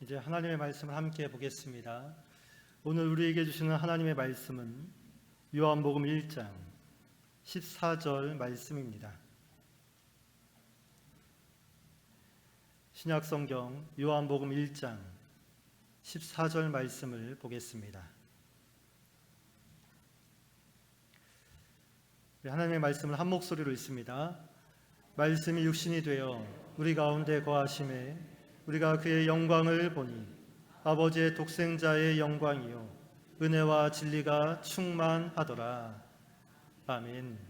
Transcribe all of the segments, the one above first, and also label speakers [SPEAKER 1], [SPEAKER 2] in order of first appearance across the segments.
[SPEAKER 1] 이제 하나님의 말씀을 함께 보겠습니다. 오늘 우리에게 주시는 하나님의 말씀은 요한복음 1장 14절 말씀입니다. 신약성경 요한복음 1장 14절 말씀을 보겠습니다. 하나님의 말씀을 한 목소리로 읽습니다. 말씀이 육신이 되어 우리 가운데 거하심에 우리가 그의 영광을 보니 아버지의 독생자의 영광이요 은혜와 진리가 충만하더라. 아멘.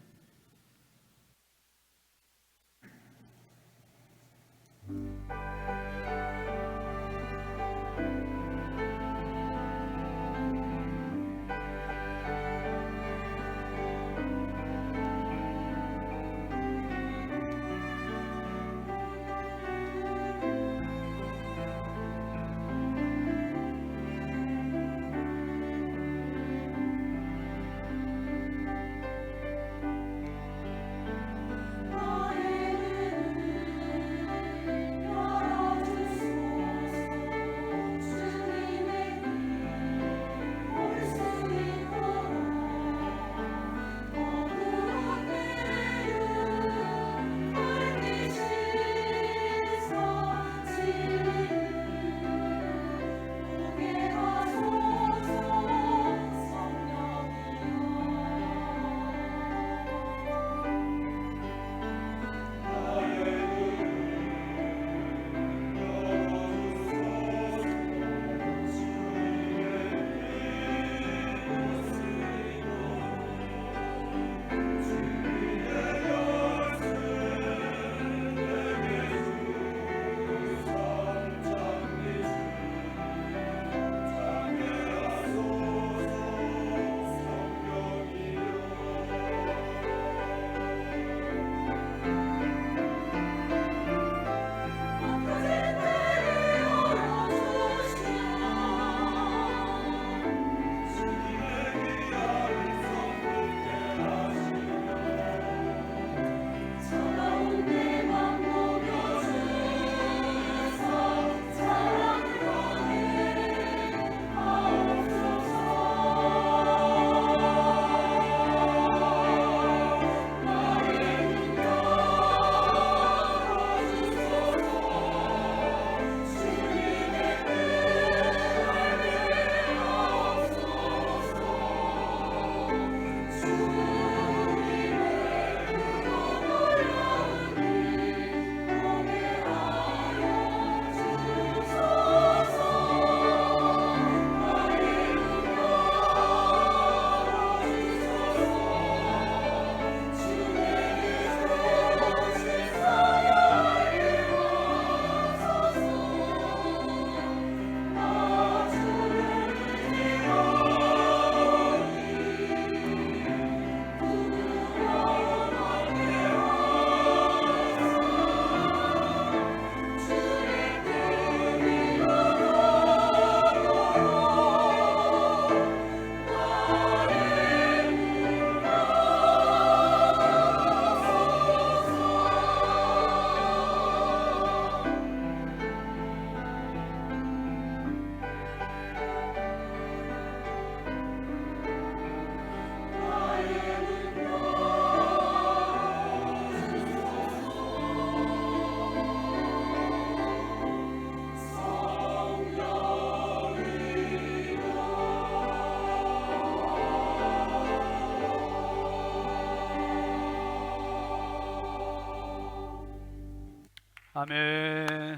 [SPEAKER 2] 아멘.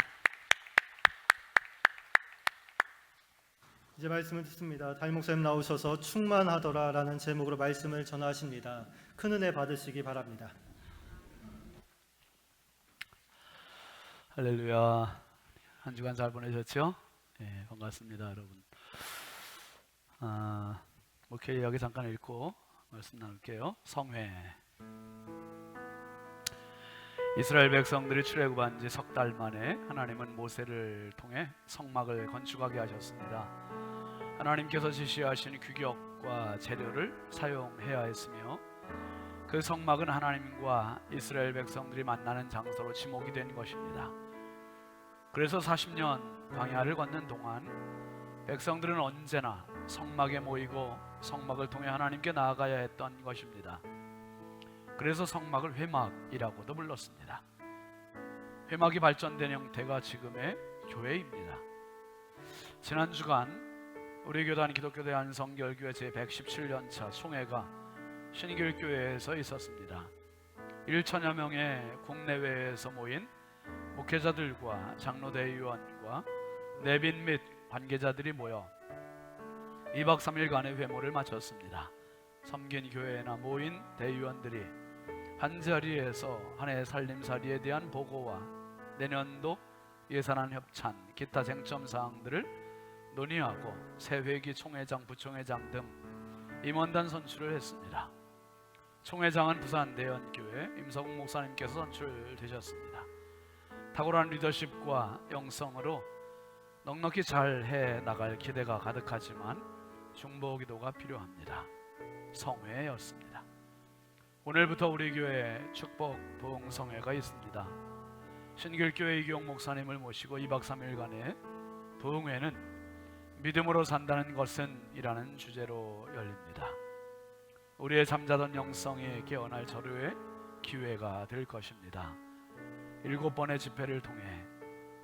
[SPEAKER 1] 이제 말씀을 듣습니다. 담임 목사님 나오셔서 충만하더라 라는 제목으로 말씀을 전하십니다. 큰 은혜 받으시기 바랍니다.
[SPEAKER 2] 할렐루야. 한 주간 잘 보내셨죠? 네, 반갑습니다, 여러분. 목회 여기 잠깐 읽고 말씀 나눌게요. 성회. 이스라엘 백성들이 출애굽한 지 석 달 만에 하나님은 모세를 통해 성막을 건축하게 하셨습니다. 하나님께서 지시하신 규격과 재료를 사용해야 했으며 그 성막은 하나님과 이스라엘 백성들이 만나는 장소로 지목이 된 것입니다. 그래서 40년 광야를 걷는 동안 백성들은 언제나 성막에 모이고 성막을 통해 하나님께 나아가야 했던 것입니다. 그래서 성막을 회막이라고도 불렀습니다. 회막이 발전된 형태가 지금의 교회입니다. 지난 주간 우리 교단 기독교대 안성결교회 제117년차 총회가 신길교회에서 있었습니다. 1천여 명의 국내외에서 모인 목회자들과 장로대의원과 내빈 및 관계자들이 모여 2박 3일간의 회모를 마쳤습니다. 섬긴 교회나 모인 대의원들이 한자리에서 한 해 살림살이에 대한 보고와 내년도 예산안 협찬, 기타 쟁점 사항들을 논의하고 새 회기 총회장, 부총회장 등 임원단 선출을 했습니다. 총회장은 부산 대연교회 임성욱 목사님께서 선출되셨습니다. 탁월한 리더십과 영성으로 넉넉히 잘 해 나갈 기대가 가득하지만 중보기도가 필요합니다. 성회였습니다. 오늘부터 우리 교회에 축복 부흥성회가 있습니다. 신길교회 이경 목사님을 모시고 2박 3일간의 부흥회는 믿음으로 산다는 것은 이라는 주제로 열립니다. 우리의 잠자던 영성이 깨어날 절호의 기회가 될 것입니다. 7번의 집회를 통해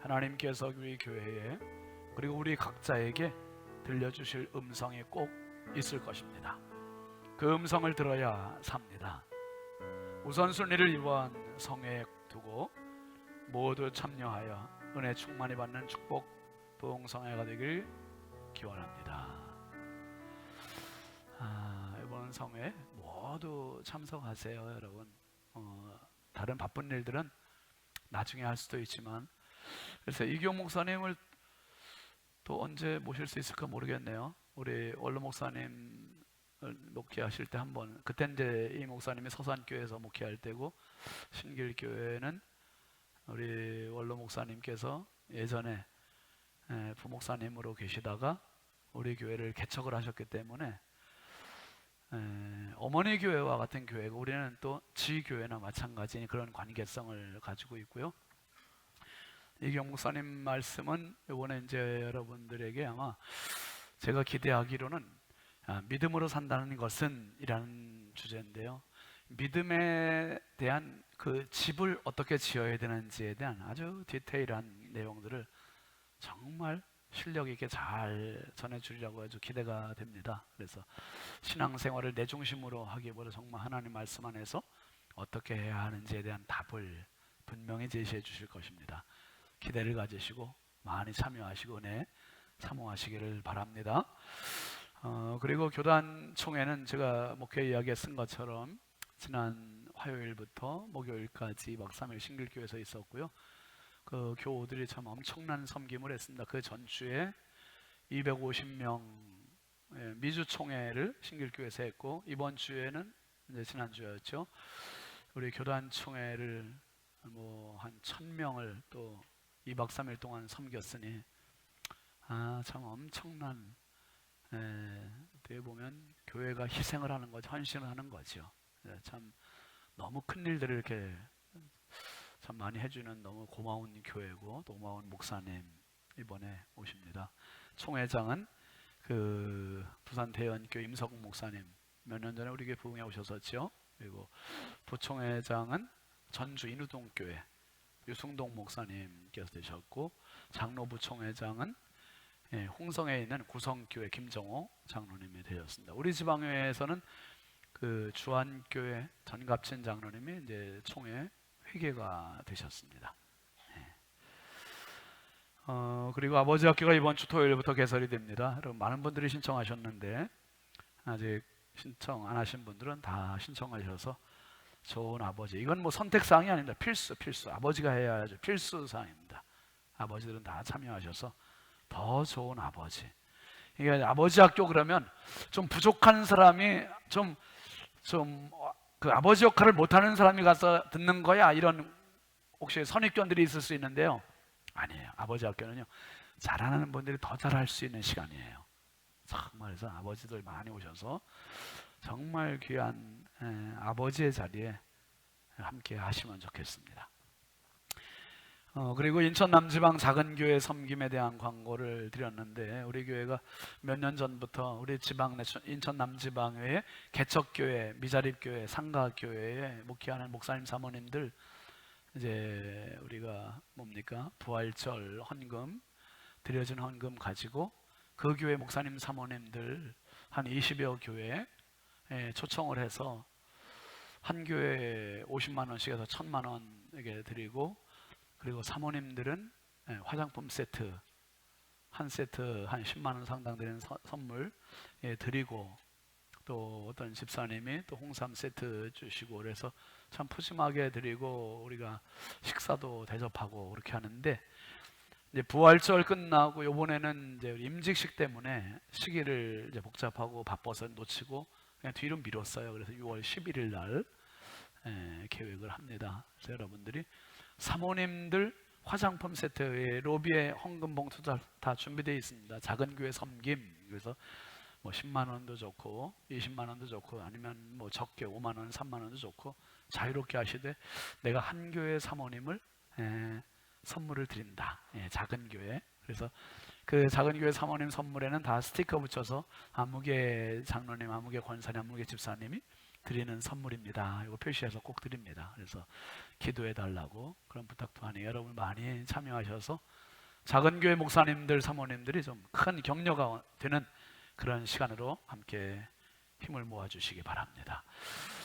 [SPEAKER 2] 하나님께서 우리 교회에 그리고 우리 각자에게 들려주실 음성이 꼭 있을 것입니다. 그 음성을 들어야 삽니다. 우선순위를 이번 성회에 두고 모두 참여하여 은혜 충만히 받는 축복 부흥성회가 되길 기원합니다. 이번 성회 모두 참석하세요, 여러분. 다른 바쁜 일들은 나중에 할 수도 있지만, 그래서 이경 목사님을 또 언제 모실 수 있을까 모르겠네요. 우리 원로 목사님 목회하실 때 한번, 그때 이제 이 목사님이 서산교회에서 목회할 때고, 신길교회는 우리 원로 목사님께서 예전에 부목사님으로 계시다가 우리 교회를 개척을 하셨기 때문에 어머니 교회와 같은 교회고, 우리는 또 지교회나 마찬가지인 그런 관계성을 가지고 있고요. 이경 목사님 말씀은 이번에 이제 여러분들에게 아마 제가 기대하기로는 믿음으로 산다는 것은 이라는 주제인데요. 믿음에 대한 그 집을 어떻게 지어야 되는지에 대한 아주 디테일한 내용들을 정말 실력 있게 잘 전해주리라고 아주 기대가 됩니다. 그래서 신앙생활을 내 중심으로 하기보다 정말 하나님 말씀 안에서 어떻게 해야 하는지에 대한 답을 분명히 제시해 주실 것입니다. 기대를 가지시고 많이 참여하시고 사모하시기를 바랍니다. 그리고 교단 총회는 제가 목회 이야기에 쓴 것처럼 지난 화요일부터 목요일까지 2박 3일 신길교회에서 있었고요. 그 교우들이 참 엄청난 섬김을 했습니다. 그 전주에 250명 미주 총회를 신길교회에서 했고, 이번 주에는 이제 지난주였죠. 우리 교단 총회를 뭐 한 1000명을 또 2박 3일 동안 섬겼으니 참 엄청난, 어떻게 보면 교회가 희생을 하는 거죠. 헌신을 하는 거죠. 참 너무 큰 일들을 이렇게 참 많이 해주는 너무 고마운 교회고 또 고마운 목사님 이번에 오십니다. 총회장은 그 부산 대연교회 임석웅 목사님, 몇 년 전에 우리 교회 부흥에 오셨었죠. 그리고 부총회장은 전주 인우동교회 유승동 목사님께서 되셨고, 장로부총회장은 홍성에 있는 구성교회 김정호 장로님이 되셨습니다. 우리 지방회에서는 그 주안교회 전갑진 장로님이 이제 총회 회계가 되셨습니다. 그리고 아버지 학교가 이번 주 토요일부터 개설이 됩니다. 여러분 많은 분들이 신청하셨는데 아직 신청 안 하신 분들은 다 신청하셔서 좋은 아버지, 이건 뭐 선택사항이 아닙니다. 필수 아버지가 해야 하죠. 필수사항입니다. 아버지들은 다 참여하셔서 더 좋은 아버지, 이게 아버지 학교 그러면 좀 부족한 사람이 좀 그 아버지 역할을 못하는 사람이 가서 듣는 거야, 이런 혹시 선입견들이 있을 수 있는데요. 아니에요. 아버지 학교는요, 잘하는 분들이 더 잘할 수 있는 시간이에요. 정말서 아버지들 많이 오셔서 정말 귀한 아버지의 자리에 함께 하시면 좋겠습니다. 그리고 인천 남지방 작은 교회 섬김에 대한 광고를 드렸는데, 우리 교회가 몇 년 전부터 우리 지방 인천 남지방의 개척교회, 미자립교회, 상가교회에 목회하는 목사님 사모님들, 이제 우리가 뭡니까? 부활절 헌금, 드려진 헌금 가지고 그 교회 목사님 사모님들 한 20여 교회에 초청을 해서 한 교회에 50만 원씩에서 1,000만 원에게 드리고, 그리고 사모님들은 화장품 세트 한 세트 한 10만 원 상당 되는 선물 드리고, 또 어떤 집사님이 또 홍삼 세트 주시고, 그래서 참 푸짐하게 드리고 우리가 식사도 대접하고 그렇게 하는데, 이제 부활절 끝나고 요번에는 이제 임직식 때문에 시기를 이제 복잡하고 바빠서 놓치고 그냥 뒤로 미뤘어요. 그래서 6월 11일 날 계획을 합니다. 그래서 여러분들이 사모님들 화장품 세트에 로비에 헌금 봉투 다 준비되어 있습니다. 작은 교회 섬김, 그래서 뭐 10만 원도 좋고 20만 원도 좋고 아니면 뭐 적게 5만 원, 3만 원도 좋고 자유롭게 하시되, 내가 한 교회 사모님을 선물을 드린다. 작은 교회. 그래서 그 작은 교회 사모님 선물에는 다 스티커 붙여서 아무개 장로님, 아무개 권사님, 아무개 집사님이 드리는 선물입니다. 이거 표시해서 꼭 드립니다. 그래서 기도해 달라고 그런 부탁도 하니 여러분 많이 참여하셔서 작은 교회 목사님들, 사모님들이 좀 큰 격려가 되는 그런 시간으로 함께 힘을 모아주시기 바랍니다.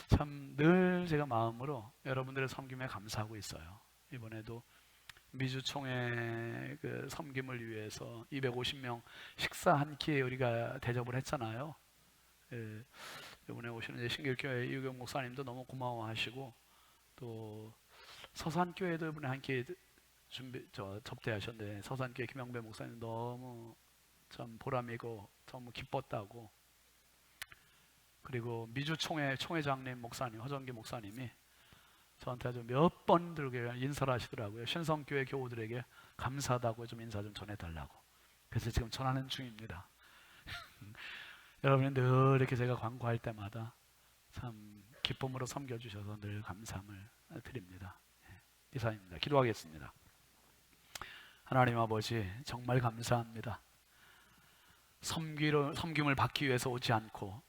[SPEAKER 2] 참 늘 제가 마음으로 여러분들의 섬김에 감사하고 있어요. 이번에도 미주총회 그 섬김을 위해서 250명 식사 한 끼에 우리가 대접을 했잖아요. 이번에 오시는 신길교회 이유경 목사님도 너무 고마워하시고, 또 서산교회도 이번에 한 끼 접대하셨는데, 서산교회 김영배 목사님 너무 참 보람이고 너무 기뻤다고, 그리고 미주총회 총회장님 목사님 허정기 목사님이 저한테 아주 몇 번 들게 인사를 하시더라고요. 신성교회 교우들에게 감사하다고 좀 인사 좀 전해달라고. 그래서 지금 전하는 중입니다. 여러분이 늘 이렇게 제가 광고할 때마다 참 기쁨으로 섬겨주셔서 늘 감사함을 드립니다. 이상입니다. 기도하겠습니다. 하나님 아버지, 정말 감사합니다. 섬김을 받기 위해서 오지 않고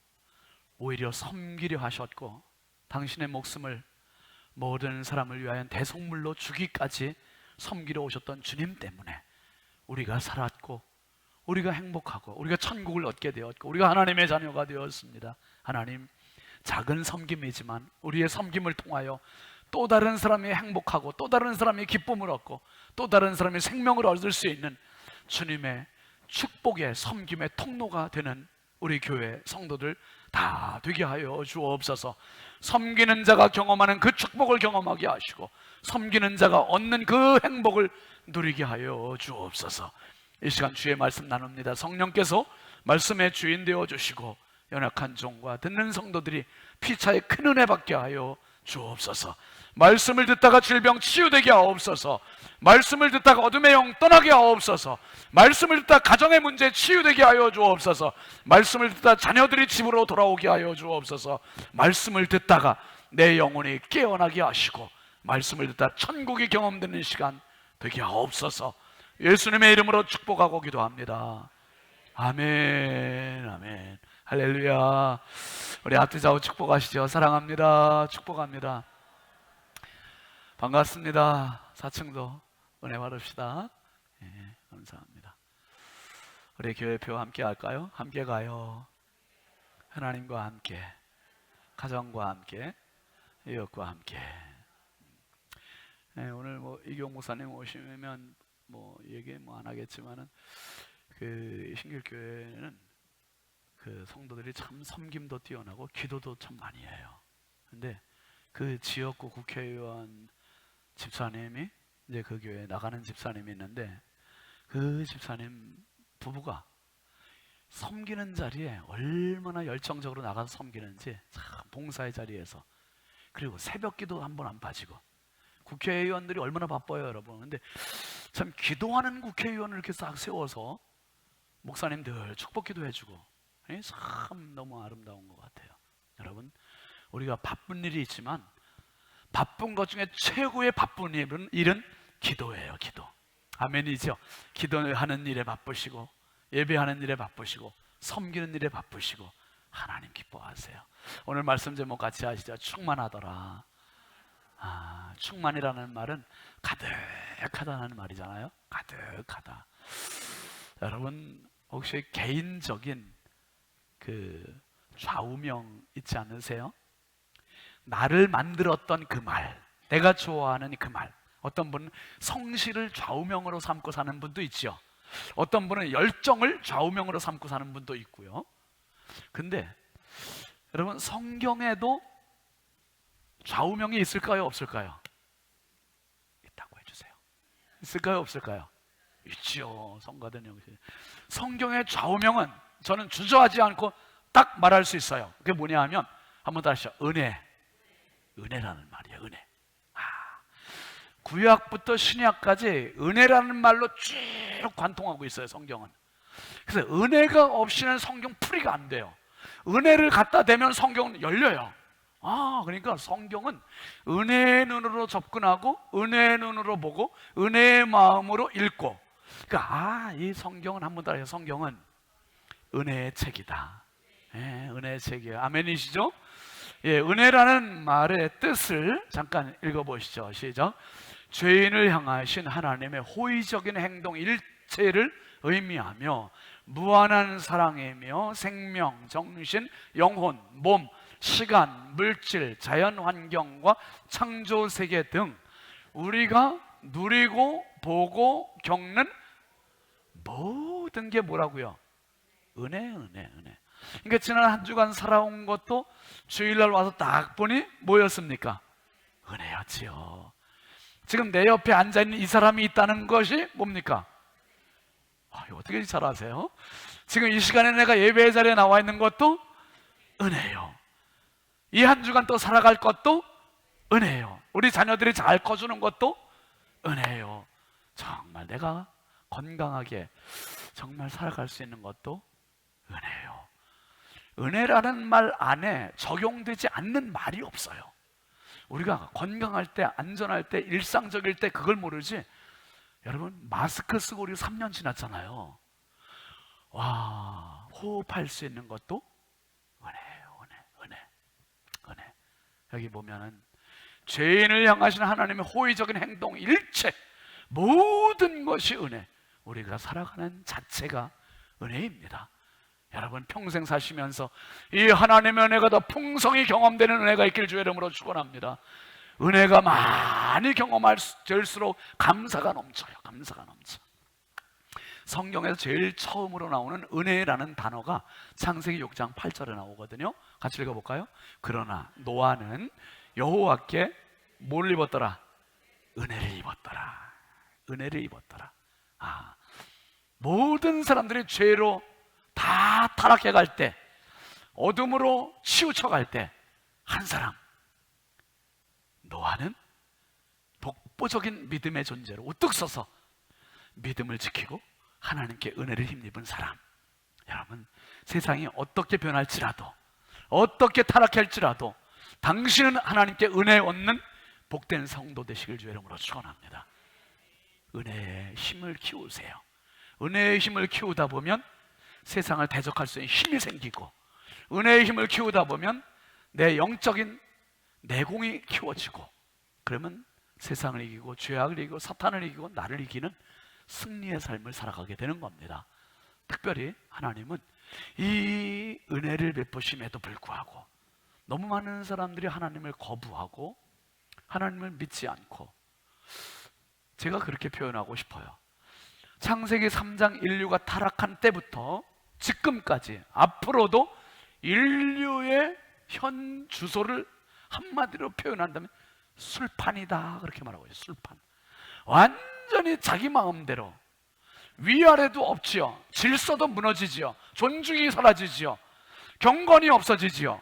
[SPEAKER 2] 오히려 섬기려 하셨고, 당신의 목숨을 모든 사람을 위하여 대속물로 주기까지 섬기러 오셨던 주님 때문에 우리가 살았고, 우리가 행복하고, 우리가 천국을 얻게 되었고, 우리가 하나님의 자녀가 되었습니다. 하나님, 작은 섬김이지만 우리의 섬김을 통하여 또 다른 사람이 행복하고, 또 다른 사람이 기쁨을 얻고, 또 다른 사람이 생명을 얻을 수 있는 주님의 축복의 섬김의 통로가 되는 우리 교회 성도들 다 되게 하여 주옵소서. 섬기는 자가 경험하는 그 축복을 경험하게 하시고, 섬기는 자가 얻는 그 행복을 누리게 하여 주옵소서. 이 시간 주의 말씀 나눕니다. 성령께서 말씀의 주인 되어 주시고, 연약한 종과 듣는 성도들이 피차에 큰 은혜 받게 하여 주옵소서. 말씀을 듣다가 질병 치유되게 하옵소서. 말씀을 듣다가 어둠의 영 떠나게 하옵소서. 말씀을 듣다가 가정의 문제 치유되게 하여 주옵소서. 말씀을 듣다가 자녀들이 집으로 돌아오게 하여 주옵소서. 말씀을 듣다가 내 영혼이 깨어나게 하시고, 말씀을 듣다가 천국이 경험되는 시간 되게 하옵소서. 예수님의 이름으로 축복하고 기도합니다. 아멘, 아멘. 할렐루야. 우리 앞뒤 좌우 축복하시죠. 사랑합니다. 축복합니다. 반갑습니다. 4층도 은혜 받읍시다. 감사합니다. 우리 교회표 함께 할까요? 함께 가요. 하나님과 함께, 가정과 함께, 이웃과 함께. 오늘 뭐 이경 목사님 오시면 뭐 얘기 안 하겠지만은, 그 신길교회는 그 성도들이 참 섬김도 뛰어나고 기도도 참 많이 해요. 근데 그 지역구 국회의원 집사님이 이제 그 교회에 나가는 집사님이 있는데, 그 집사님 부부가 섬기는 자리에 얼마나 열정적으로 나가서 섬기는지, 참 봉사의 자리에서, 그리고 새벽 기도 한 번 안 빠지고. 국회의원들이 얼마나 바빠요, 여러분. 근데 참 기도하는 국회의원을 이렇게 싹 세워서 목사님들 축복 기도해주고, 참 너무 아름다운 것 같아요. 여러분, 우리가 바쁜 일이 있지만 바쁜 것 중에 최고의 바쁜 일은 기도예요, 기도. 아멘이죠. 기도하는 일에 바쁘시고 예배하는 일에 바쁘시고 섬기는 일에 바쁘시고 하나님 기뻐하세요. 오늘 말씀 제목 같이 하시죠. 충만하더라. 충만이라는 말은 가득하다는 말이잖아요. 가득하다. 여러분 혹시 개인적인 그 좌우명 있지 않으세요? 나를 만들었던 그 말, 내가 좋아하는 그 말. 어떤 분은 성실을 좌우명으로 삼고 사는 분도 있죠. 어떤 분은 열정을 좌우명으로 삼고 사는 분도 있고요. 근데 여러분 성경에도 좌우명이 있을까요? 없을까요? 있다고 해주세요. 있을까요? 없을까요? 있죠. 성가된 형식. 성경의 좌우명은 저는 주저하지 않고 딱 말할 수 있어요. 그게 뭐냐 하면 한번 다시 은혜. 은혜라는 말이에요. 은혜. 구약부터 신약까지 은혜라는 말로 쭉 관통하고 있어요. 성경은. 그래서 은혜가 없이는 성경 풀이가 안 돼요. 은혜를 갖다 대면 성경은 열려요. 그러니까 성경은 은혜의 눈으로 접근하고 은혜의 눈으로 보고 은혜의 마음으로 읽고, 그러니까 이 성경은 한번 따라해요. 성경은 은혜의 책이다. 은혜의 책이에요. 아멘이시죠? 은혜라는 말의 뜻을 잠깐 읽어보시죠. 시작. 죄인을 향하신 하나님의 호의적인 행동 일체를 의미하며 무한한 사랑이며 생명, 정신, 영혼, 몸, 시간, 물질, 자연 환경과 창조 세계 등 우리가 누리고 보고 겪는 모든 게 뭐라고요? 은혜, 은혜, 은혜. 그러니까 지난 한 주간 살아온 것도 주일날 와서 딱 보니 뭐였습니까? 은혜였지요. 지금 내 옆에 앉아있는 이 사람이 있다는 것이 뭡니까? 이거 어떻게 잘 아세요? 지금 이 시간에 내가 예배의 자리에 나와 있는 것도 은혜예요. 이 한 주간 또 살아갈 것도 은혜예요. 우리 자녀들이 잘 커주는 것도 은혜예요. 정말 내가 건강하게 정말 살아갈 수 있는 것도 은혜예요. 은혜라는 말 안에 적용되지 않는 말이 없어요. 우리가 건강할 때, 안전할 때, 일상적일 때 그걸 모르지. 여러분 마스크 쓰고 우리 3년 지났잖아요. 호흡할 수 있는 것도 은혜예요. 은혜. 여기 보면은 죄인을 향하신 하나님의 호의적인 행동 일체 모든 것이 은혜. 우리가 살아가는 자체가 은혜입니다. 여러분 평생 사시면서 이 하나님의 은혜가 더 풍성히 경험되는 은혜가 있길 주의 이름으로 축원합니다. 은혜가 많이 경험될수록 감사가 넘쳐요. 감사가 넘쳐. 성경에서 제일 처음으로 나오는 은혜라는 단어가 창세기 6장 8절에 나오거든요. 같이 읽어볼까요? 그러나 노아는 여호와께 뭘 입었더라? 은혜를 입었더라. 은혜를 입었더라. 모든 사람들이 죄로 다 타락해 갈 때, 어둠으로 치우쳐 갈 때 한 사람, 노아는 독보적인 믿음의 존재로 우뚝 서서 믿음을 지키고 하나님께 은혜를 힘입은 사람. 여러분 세상이 어떻게 변할지라도 어떻게 타락할지라도 당신은 하나님께 은혜 얻는 복된 성도 되시길 주의 이름으로 축원합니다. 은혜의 힘을 키우세요. 은혜의 힘을 키우다 보면 세상을 대적할 수 있는 힘이 생기고, 은혜의 힘을 키우다 보면 내 영적인 내공이 키워지고, 그러면 세상을 이기고 죄악을 이기고 사탄을 이기고 나를 이기는 승리의 삶을 살아가게 되는 겁니다. 특별히 하나님은 이 은혜를 베푸심에도 불구하고 너무 많은 사람들이 하나님을 거부하고 하나님을 믿지 않고, 제가 그렇게 표현하고 싶어요. 창세기 3장 인류가 타락한 때부터 지금까지 앞으로도 인류의 현 주소를 한마디로 표현한다면 술판이다, 그렇게 말하고 있어요. 술판. 완전히 자기 마음대로, 위아래도 없지요. 질서도 무너지지요. 존중이 사라지지요. 경건이 없어지지요.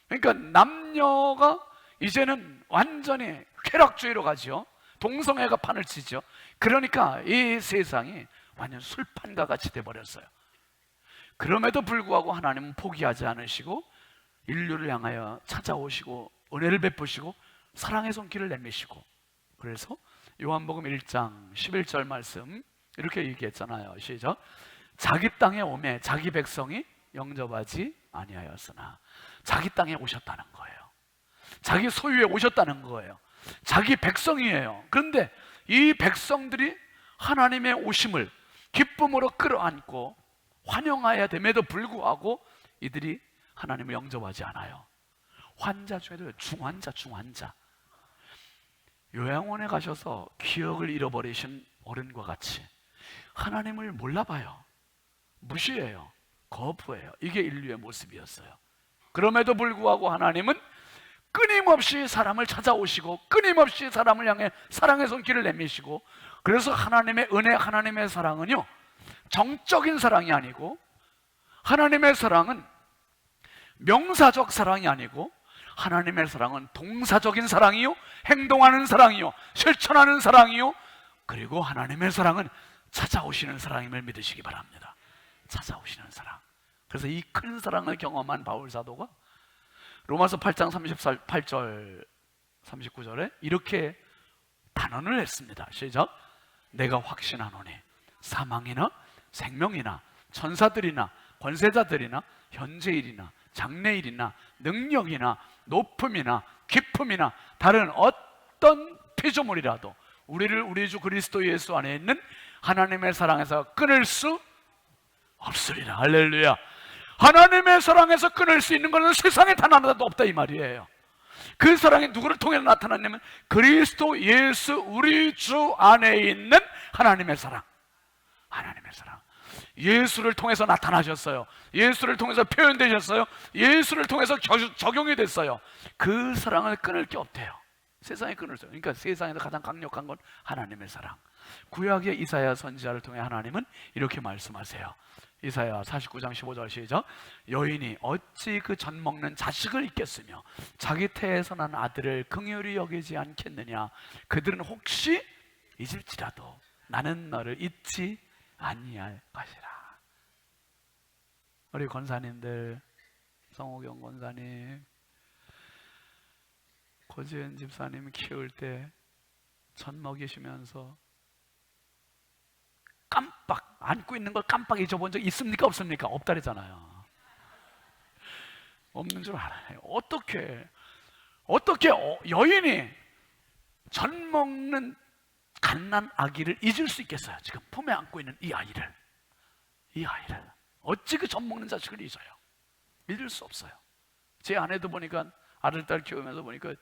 [SPEAKER 2] 그러니까 남녀가 이제는 완전히 쾌락주의로 가지요. 동성애가 판을 치죠. 그러니까 이 세상이 완전 술판과 같이 돼버렸어요. 그럼에도 불구하고 하나님은 포기하지 않으시고 인류를 향하여 찾아오시고 은혜를 베푸시고 사랑의 손길을 내미시고, 그래서 요한복음 1장 11절 말씀 이렇게 얘기했잖아요. 시작. 자기 땅에 오매 자기 백성이 영접하지 아니하였으나. 자기 땅에 오셨다는 거예요. 자기 소유에 오셨다는 거예요. 자기 백성이에요. 그런데 이 백성들이 하나님의 오심을 기쁨으로 끌어안고 환영해야 됨에도 불구하고 이들이 하나님을 영접하지 않아요. 환자 중에도 중환자. 요양원에 가셔서 기억을 잃어버리신 어른과 같이 하나님을 몰라봐요. 무시해요. 거부해요. 이게 인류의 모습이었어요. 그럼에도 불구하고 하나님은 끊임없이 사람을 찾아오시고 끊임없이 사람을 향해 사랑의 손길을 내미시고, 그래서 하나님의 은혜, 하나님의 사랑은요 정적인 사랑이 아니고, 하나님의 사랑은 명사적 사랑이 아니고, 하나님의 사랑은 동사적인 사랑이요, 행동하는 사랑이요, 실천하는 사랑이요, 그리고 하나님의 사랑은 찾아오시는 사랑임을 믿으시기 바랍니다. 찾아오시는 사랑. 그래서 이 큰 사랑을 경험한 바울 사도가 로마서 8장 38절 39절에 이렇게 단언을 했습니다. 시작. 내가 확신하노니 사망이나 생명이나 천사들이나 권세자들이나 현재일이나 장래일이나 능력이나 높음이나 깊음이나 다른 어떤 피조물이라도 우리를 우리 주 그리스도 예수 안에 있는 하나님의 사랑에서 끊을 수 없으리라. 할렐루야. 하나님의 사랑에서 끊을 수 있는 것은 세상에 단 하나도 없다 이 말이에요. 그 사랑이 누구를 통해 나타났냐면 그리스도 예수 우리 주 안에 있는 하나님의 사랑. 하나님의 사랑. 예수를 통해서 나타나셨어요. 예수를 통해서 표현되셨어요. 예수를 통해서 적용이 됐어요. 그 사랑을 끊을 게 없대요. 세상에 끊을 수 없어요. 그러니까 세상에서 가장 강력한 건 하나님의 사랑. 구약의 이사야 선지자를 통해 하나님은 이렇게 말씀하세요. 이사야 49장 15절 시작. 여인이 어찌 그 젖 먹는 자식을 잊겠으며 자기 태에서 난 아들을 긍휼히 여기지 않겠느냐. 그들은 혹시 잊을지라도 나는 너를 잊지 아니할 것이라. 우리 권사님들, 성호경 권사님, 고지은 집사님 키울 때 젖 먹이시면서 깜빡 안고 있는 걸 깜빡 잊어본 적 있습니까? 없습니까? 없다랬잖아요. 없는 줄 알아요. 어떻게 여인이 젖 먹는 갓난 아기를 잊을 수 있겠어요? 지금 품에 안고 있는 이 아이를 어찌 그 젖 먹는 자식을 잊어요? 잊을 수 없어요. 제 아내도 보니까 아들 딸 키우면서 보니까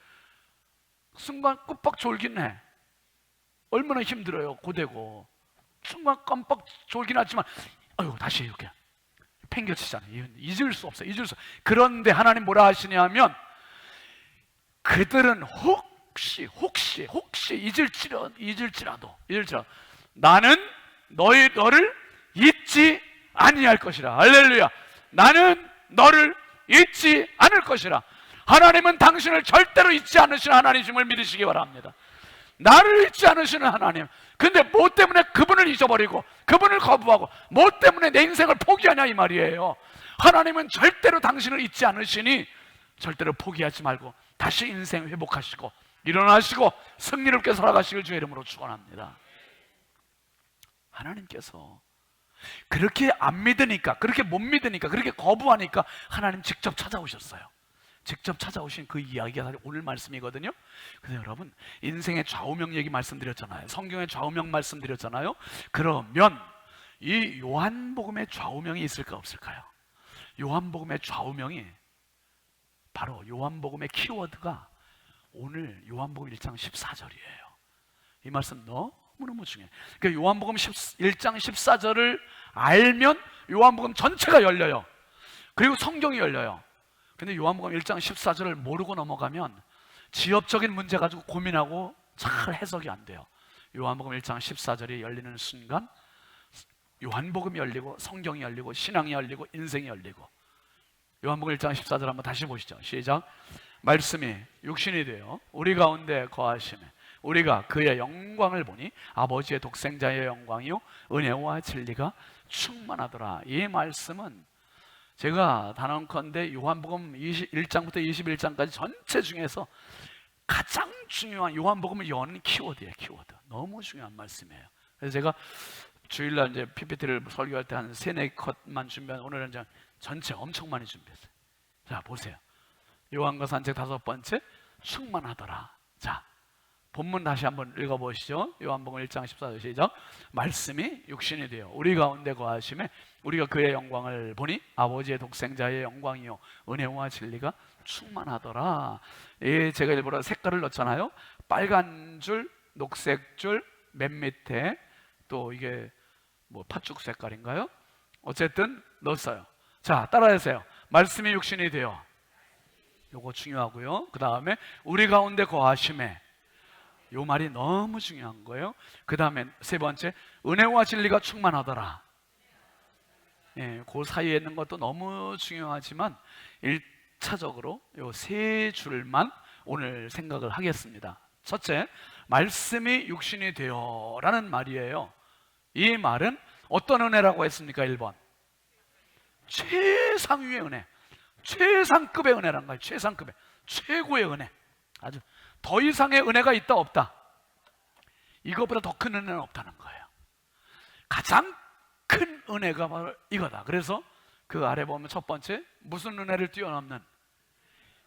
[SPEAKER 2] 순간 깜빡 졸긴 해. 얼마나 힘들어요. 고되고 순간 깜빡 졸긴 하지만 아유 다시 이렇게 팽겨치잖아요. 잊을 수 없어요. 그런데 하나님 뭐라 하시냐면 그들은 혹시 잊을지라도 나는 너를 잊지 아니할 것이라. 할렐루야. 나는 너를 잊지 않을 것이라. 하나님은 당신을 절대로 잊지 않으시는 하나님임을 믿으시기 바랍니다. 나를 잊지 않으시는 하나님. 근데 뭐 때문에 그분을 잊어버리고 그분을 거부하고 뭐 때문에 내 인생을 포기하냐 이 말이에요. 하나님은 절대로 당신을 잊지 않으시니 절대로 포기하지 말고 다시 인생 회복하시고 일어나시고 승리롭게 살아가시길 주의 이름으로 축원합니다. 하나님께서 그렇게 안 믿으니까, 그렇게 못 믿으니까, 그렇게 거부하니까 하나님 직접 찾아오셨어요. 직접 찾아오신 그 이야기가 오늘 말씀이거든요. 그래서 여러분, 인생의 좌우명 얘기 말씀드렸잖아요. 성경의 좌우명 말씀드렸잖아요. 그러면 이 요한복음의 좌우명이 있을까 없을까요? 요한복음의 좌우명이 바로 요한복음의 키워드가 오늘 요한복음 1장 14절이에요. 이 말씀 너무너무 중요해요. 그러니까 요한복음 1장 14절을 알면 요한복음 전체가 열려요. 그리고 성경이 열려요. 근데 요한복음 1장 14절을 모르고 넘어가면 지엽적인 문제 가지고 고민하고 잘 해석이 안 돼요. 요한복음 1장 14절이 열리는 순간 요한복음이 열리고 성경이 열리고 신앙이 열리고 인생이 열리고. 요한복음 1장 14절 한번 다시 보시죠. 시작. 말씀이 육신이 되어 우리 가운데 거하시네. 우리가 그의 영광을 보니 아버지의 독생자의 영광이요 은혜와 진리가 충만하더라. 이 말씀은 제가 단언컨대 요한복음 1장부터 21장까지 전체 중에서 가장 중요한 요한복음을 여는 키워드예요. 키워드. 너무 중요한 말씀이에요. 그래서 제가 주일날 이제 PPT를 설교할 때 한 3-4컷만 준비한, 오늘은 이제 전체 엄청 많이 준비했어요. 자, 보세요. 요한과 산책 5번째, 충만하더라. 자, 본문 다시 한번 읽어보시죠. 요한복음 1장 14절 시작. 말씀이 육신이 되어 우리 가운데 거하심에 우리가 그의 영광을 보니 아버지의 독생자의 영광이요 은혜와 진리가 충만하더라. 예, 제가 일부러 색깔을 넣잖아요. 빨간 줄, 녹색 줄, 맨 밑에 또 이게 뭐 팥죽 색깔인가요? 어쨌든 넣었어요. 자, 따라하세요. 말씀이 육신이 되어, 요거 중요하고요. 그 다음에 우리 가운데 거하심에, 요 말이 너무 중요한 거예요. 그 다음에 세 번째, 은혜와 진리가 충만하더라. 예, 그 사이에 있는 것도 너무 중요하지만 1차적으로 요 세 줄만 오늘 생각을 하겠습니다. 첫째, 말씀이 육신이 되어 라는 말이에요. 이 말은 어떤 은혜라고 했습니까? 1번, 최상위의 은혜, 최상급의 은혜란 거예요. 최상급의, 최고의 은혜. 아주 더 이상의 은혜가 있다 없다? 이것보다 더 큰 은혜는 없다는 거예요. 가장 큰 은혜가 바로 이거다. 그래서 그 아래 보면 첫 번째, 무슨 은혜를 뛰어넘는,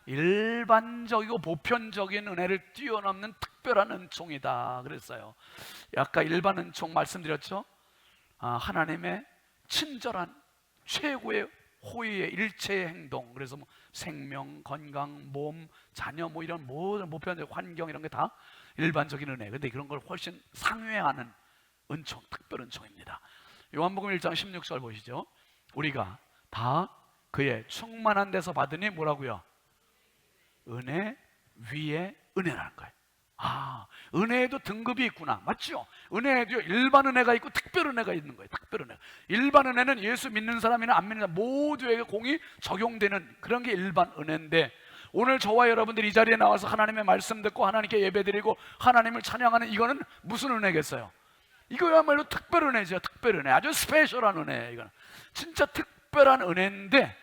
[SPEAKER 2] 일반적이고 보편적인 은혜를 뛰어넘는 특별한 은총이다 그랬어요. 아까 일반 은총 말씀드렸죠. 하나님의 친절한 최고의 호의의 일체의 행동. 그래서 뭐 생명, 건강, 몸, 자녀, 뭐 이런 모든 보편적 환경 이런 게 다 일반적인 은혜. 근데 그런 걸 훨씬 상회하는 은총, 특별 은총입니다. 요한복음 1장 16절 보시죠. 우리가 다 그의 충만한 데서 받으니 뭐라고요? 은혜 위에 은혜라는 거예요. 은혜에도 등급이 있구나. 맞죠? 은혜에도 일반 은혜가 있고 특별 은혜가 있는 거예요. 특별 은혜. 일반 은혜는 예수 믿는 사람이나 안 믿는 사람 모두에게 공이 적용되는 그런 게 일반 은혜인데, 오늘 저와 여러분들이 이 자리에 나와서 하나님의 말씀 듣고 하나님께 예배드리고 하나님을 찬양하는 이거는 무슨 은혜겠어요? 이거야말로 특별 은혜죠. 특별 은혜. 아주 스페셜한 은혜. 이거는 진짜 특별한 은혜인데,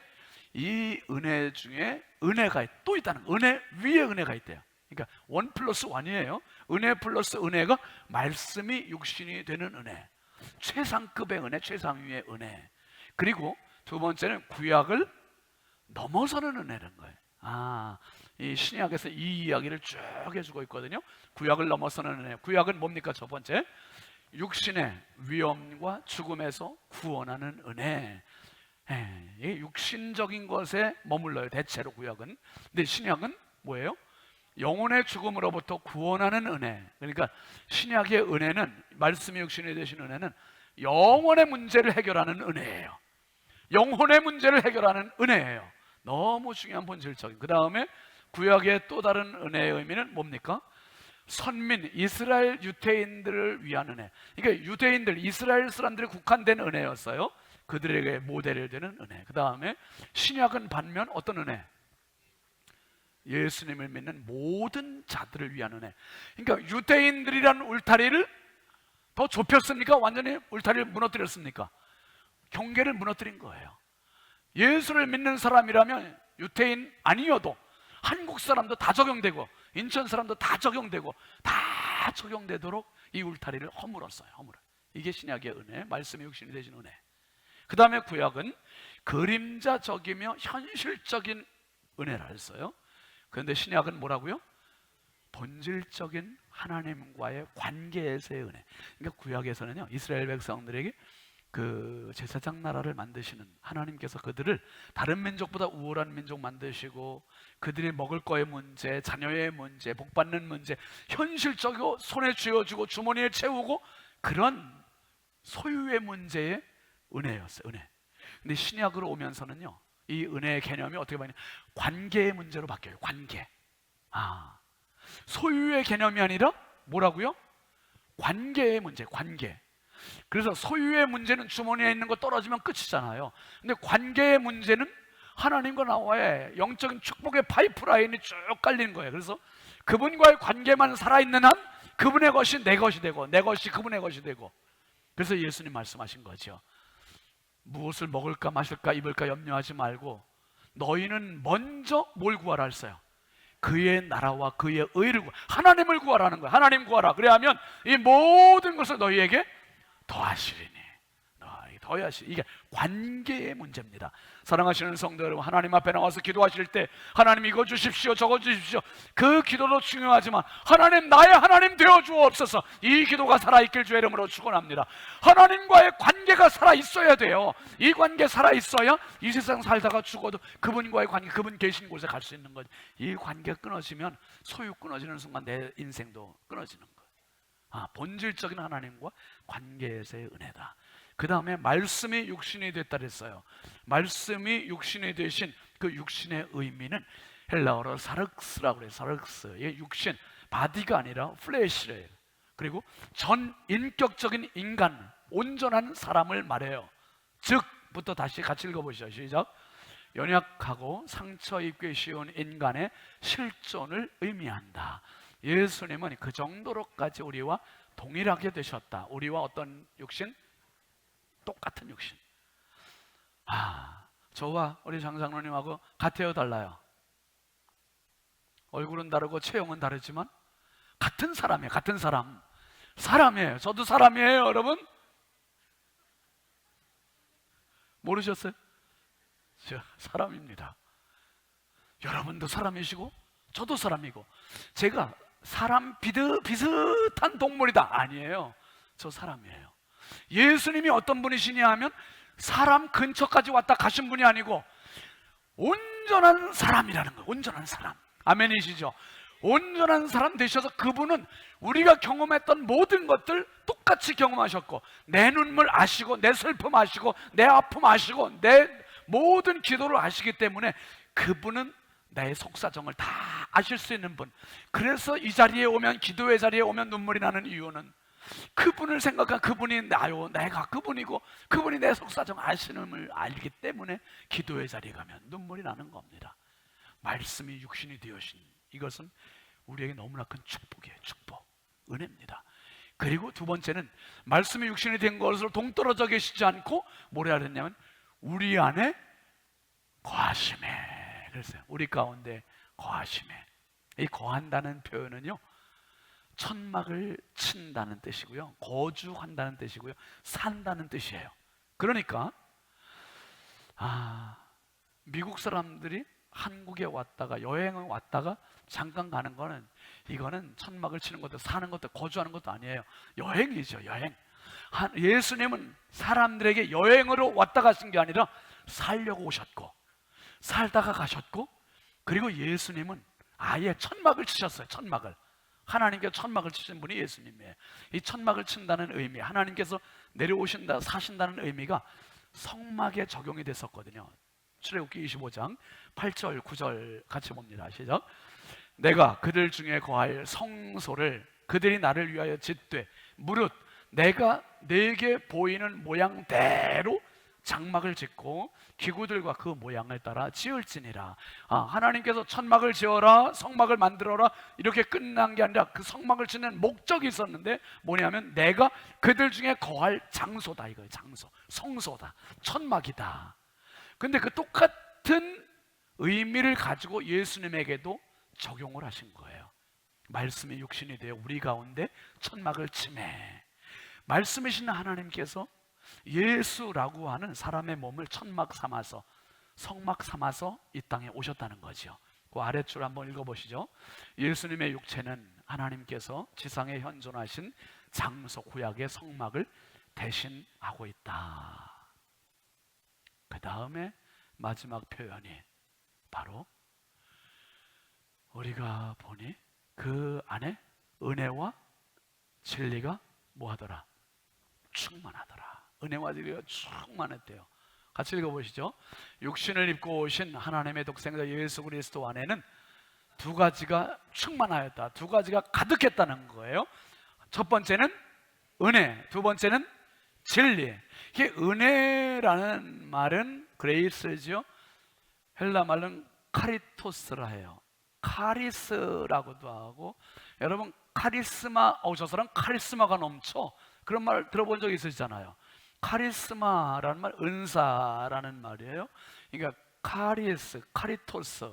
[SPEAKER 2] 이 은혜 중에 은혜가 또 있다는 거예요. 은혜 위에 은혜가 있대요. 그러니까 1+1이에요. 은혜 플러스 은혜가 말씀이 육신이 되는 은혜, 최상급의 은혜, 최상위의 은혜. 그리고 두 번째는 구약을 넘어서는 은혜라는 거예요. 이 신약에서 이 이야기를 쭉 해주고 있거든요. 구약을 넘어서는 은혜. 구약은 뭡니까? 첫 번째, 육신의 위험과 죽음에서 구원하는 은혜. 육신적인 것에 머물러요, 대체로 구약은. 근데 신약은 뭐예요? 영혼의 죽음으로부터 구원하는 은혜. 그러니까 신약의 은혜는, 말씀이 육신이 되신 은혜는 영혼의 문제를 해결하는 은혜예요. 영혼의 문제를 해결하는 은혜예요. 너무 중요한 본질적인. 그 다음에 구약의 또 다른 은혜의 의미는 뭡니까? 선민, 이스라엘 유대인들을 위한 은혜. 그러니까 유대인들, 이스라엘 사람들이 국한된 은혜였어요. 그들에게 모델이 되는 은혜. 그 다음에 신약은 반면 어떤 은혜? 예수님을 믿는 모든 자들을 위한 은혜. 그러니까 유대인들이라는 울타리를 더 좁혔습니까? 완전히 울타리를 무너뜨렸습니까? 경계를 무너뜨린 거예요. 예수를 믿는 사람이라면 유대인 아니어도 한국 사람도 다 적용되고 인천 사람도 다 적용되고 다 적용되도록 이 울타리를 허물었어요. 이게 신약의 은혜, 말씀이 육신이 되신 은혜. 그 다음에 구약은 그림자적이며 현실적인 은혜라 했어요. 그런데 신약은 뭐라고요? 본질적인 하나님과의 관계에서의 은혜. 그러니까 구약에서는요, 이스라엘 백성들에게 그 제사장 나라를 만드시는 하나님께서 그들을 다른 민족보다 우월한 민족 만드시고, 그들이 먹을 거의 문제, 자녀의 문제, 복받는 문제, 현실적이고 손에 쥐어주고 주머니에 채우고 그런 소유의 문제의 은혜였어요. 은혜. 근데 신약으로 오면서는요, 이 은혜의 개념이 어떻게 바뀌냐? 관계의 문제로 바뀌어요. 관계. 소유의 개념이 아니라 뭐라고요? 관계의 문제. 관계. 그래서 소유의 문제는 주머니에 있는 거 떨어지면 끝이잖아요. 근데 관계의 문제는 하나님과 나와의 영적인 축복의 파이프라인이 쭉 깔리는 거예요. 그래서 그분과의 관계만 살아있는 한 그분의 것이 내 것이 되고 내 것이 그분의 것이 되고. 그래서 예수님 말씀하신 거죠. 무엇을 먹을까 마실까 입을까 염려하지 말고 너희는 먼저 뭘 구하라 했어요? 그의 나라와 그의 의를 하나님을 구하라는 거야. 하나님 구하라. 그래야면 이 모든 것을 너희에게 더하시리니. 더하시. 이게 관계의 문제입니다. 사랑하시는 성도 여러분, 하나님 앞에 나와서 기도하실 때 하나님 이거 주십시오, 저거 주십시오. 그 기도도 중요하지만 하나님, 나의 하나님 되어 주옵소서. 이 기도가 살아있길 주의 이름으로 축원합니다. 하나님과의 관계가 살아있어야 돼요. 이 관계 살아있어야 이 세상 살다가 죽어도 그분과의 관계, 그분 계신 곳에 갈 수 있는 거죠. 이 관계가 끊어지면, 소유 끊어지는 순간 내 인생도 끊어지는 거예요. 본질적인 하나님과 관계에서의 은혜다. 그 다음에 말씀이 육신이 됐다 그랬어요. 말씀이 육신이 되신 그 육신의 의미는 헬라어로 사륵스라고 그래요. 사륵스. 이게 육신, 바디가 아니라 플래시래요. 그리고 전 인격적인 인간, 온전한 사람을 말해요. 즉부터 다시 같이 읽어보시죠. 시작. 연약하고 상처 입기 쉬운 인간의 실존을 의미한다. 예수님은 그 정도로까지 우리와 동일하게 되셨다. 우리와 어떤 육신? 똑같은 육신. 저와 우리 장장로님하고 같아요, 달라요? 얼굴은 다르고 체형은 다르지만 같은 사람이에요. 같은 사람. 사람이에요. 저도 사람이에요, 여러분. 모르셨어요? 저 사람입니다. 여러분도 사람이시고 저도 사람이고. 제가 사람 비슷한 동물이다, 아니에요. 저 사람이에요. 예수님이 어떤 분이시냐 하면 사람 근처까지 왔다 가신 분이 아니고 온전한 사람이라는 거예요. 온전한 사람. 아멘이시죠? 온전한 사람 되셔서 그분은 우리가 경험했던 모든 것들 똑같이 경험하셨고, 내 눈물 아시고, 내 슬픔 아시고, 내 아픔 아시고, 내 모든 기도를 아시기 때문에 그분은 나의 속사정을 다 아실 수 있는 분. 그래서 이 자리에 오면, 기도의 자리에 오면 눈물이 나는 이유는 그분을 생각한, 그분이 나요, 내가 그분이고 그분이 내 속사정 아시는을 알기 때문에 기도의 자리에 가면 눈물이 나는 겁니다. 말씀이 육신이 되어신 이것은 우리에게 너무나 큰 축복이에요. 축복, 은혜입니다. 그리고 두 번째는 말씀이 육신이 된 것으로 동떨어져 계시지 않고 뭐라 그랬냐면 우리 안에 거하심에. 그랬어요. 우리 가운데 거하심에. 이 거한다는 표현은요, 천막을 친다는 뜻이고요, 거주한다는 뜻이고요, 산다는 뜻이에요. 그러니까 미국 사람들이 한국에 왔다가, 여행을 왔다가 잠깐 가는 거는, 이거는 천막을 치는 것도 사는 것도 거주하는 것도 아니에요. 여행이죠, 여행. 예수님은 사람들에게 여행으로 왔다 가신 게 아니라 살려고 오셨고, 살다가 가셨고, 그리고 예수님은 아예 천막을 치셨어요. 천막을. 하나님께서 천막을 치신 분이 예수님이에요. 이 천막을 친다는 의미, 하나님께서 내려오신다, 사신다는 의미가 성막에 적용이 됐었거든요. 출애굽기 25장 8절 9절 같이 봅니다. 시작. 내가 그들 중에 거할 성소를 그들이 나를 위하여 짓되 무릇 내가 내게 보이는 모양대로 장막을 짓고 기구들과 그 모양을 따라 지을지니라. 하나님께서 천막을 지어라, 성막을 만들어라 이렇게 끝난 게 아니라 그 성막을 짓는 목적이 있었는데 뭐냐면 내가 그들 중에 거할 장소다, 이거예요. 장소, 성소다, 천막이다. 근데 그 똑같은 의미를 가지고 예수님에게도 적용을 하신 거예요. 말씀이 육신이 되어 우리 가운데 천막을 치매, 말씀이신 하나님께서 예수라고 하는 사람의 몸을 천막 삼아서, 성막 삼아서 이 땅에 오셨다는 거죠. 그 아래줄 한번 읽어보시죠. 예수님의 육체는 하나님께서 지상에 현존하신 장소, 구약의 성막을 대신하고 있다. 그 다음에 마지막 표현이 바로 우리가 보니 그 안에 은혜와 진리가 뭐하더라? 충만하더라. 은혜와 진리가 충만했대요. 같이 읽어보시죠. 육신을 입고 오신 하나님의 독생자 예수 그리스도 안에는 두 가지가 충만하였다. 두 가지가 가득했다는 거예요. 첫 번째는 은혜, 두 번째는 진리. 이게 은혜라는 말은 그레이스죠. 헬라 말은 카리토스라 해요. 카리스라고도 하고, 여러분 카리스마, 저 사람 카리스마가 넘쳐, 그런 말 들어본 적 있으시잖아요. 카리스마라는 말, 은사라는 말이에요. 그러니까 카리스, 카리토스,